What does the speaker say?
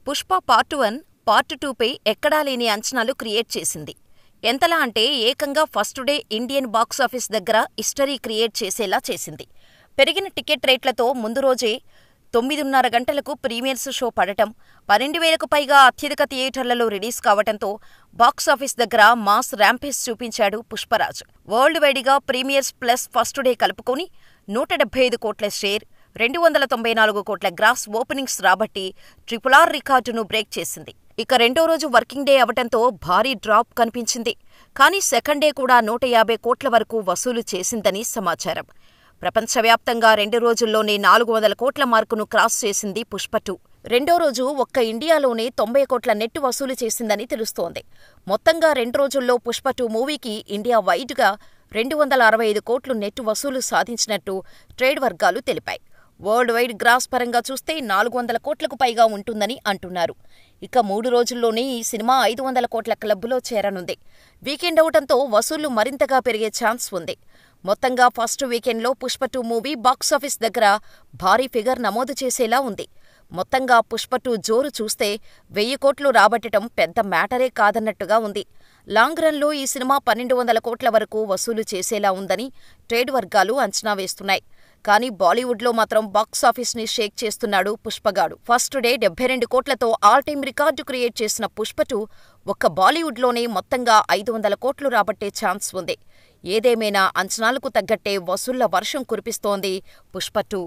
Pushpa part 1, part 2పై ఎక్కడా లేని అంచనాలు క్రియేట్ చేసింది. ఎంతలా అంటే ఏకంగా ఫస్ట్ డే ఇండియన్ బాక్సాఫీస్ దగ్గర హిస్టరీ క్రియేట్ చేసేలా చేసింది. పెరిగిన టికెట్ రేట్లతో ముందు రోజే 9:30 గంటలకు ప్రీమియర్స్ షో పడటం, 12,000కు పైగా అత్యధిక థియేటర్లలో రిలీజ్ కావటంతో బాక్సాఫీస్ దగ్గర మాస్ ర్యాంపేజ్ చూపించాడు పుష్పరాజ్. వరల్డ్ వైడ్గా ప్రీమియర్స్ ప్లస్ ఫస్ట్ డే కలుపుకొని 175 కోట్ల షేర్, 294 కోట్ల గ్రాస్ ఓపెనింగ్స్ రాబట్టి RRR రికార్డును బ్రేక్ చేసింది. ఇక రెండో రోజు వర్కింగ్ డే అవటంతో భారీ డ్రాప్ కనిపించింది. కానీ సెకండ్ డే కూడా 150 కోట్ల వరకు వసూలు చేసిందని సమాచారం. ప్రపంచవ్యాప్తంగా 2 రోజుల్లోనే 400 కోట్ల మార్కును క్రాస్ చేసింది పుష్ప 2. రెండో రోజు ఒక్క ఇండియాలోనే 90 కోట్ల నెట్ వసూలు చేసిందని తెలుస్తోంది. మొత్తంగా 2 రోజుల్లో పుష్ప 2 మూవీకి ఇండియా వైడ్గా 265 కోట్లు నెట్ వసూలు సాధించినట్టు ట్రేడ్ వర్గాలు తెలిపాయి. వరల్డ్ వైడ్ గ్రాస్ పరంగా చూస్తే 400 కోట్లకు పైగా ఉంటుందని అంటున్నారు. ఇక 3 రోజుల్లోనే ఈ సినిమా 500 కోట్ల క్లబ్లో చేరనుంది. వీకెండ్ అవటంతో వసూళ్లు మరింతగా పెరిగే ఛాన్స్ ఉంది. మొత్తంగా ఫస్ట్ వీకెండ్లో పుష్ప 2 మూవీ బాక్సాఫీస్ దగ్గర భారీ ఫిగర్ నమోదు చేసేలా ఉంది. మొత్తంగా పుష్ప 2 జోరు చూస్తే 1000 కోట్లు రాబట్టడం పెద్ద మ్యాటరే కాదన్నట్టుగా ఉంది. లాంగ్ రన్లో ఈ సినిమా 1200 కోట్ల వరకు వసూలు చేసేలా ఉందని ట్రేడ్ వర్గాలు అంచనా వేస్తున్నాయి. కానీ బాలీవుడ్లో మాత్రం బాక్సాఫీస్ని షేక్ చేస్తున్నాడు పుష్పగాడు. ఫస్ట్ డే 72 కోట్లతో ఆల్ టైమ్ రికార్డు క్రియేట్ చేసిన పుష్ప 2 ఒక్క బాలీవుడ్లోనే మొత్తంగా 500 కోట్లు రాబట్టే ఛాన్స్ ఉంది. ఏదేమైనా అంచనాలకు తగ్గట్టే వసూళ్ల వర్షం కురిపిస్తోంది పుష్ప 2.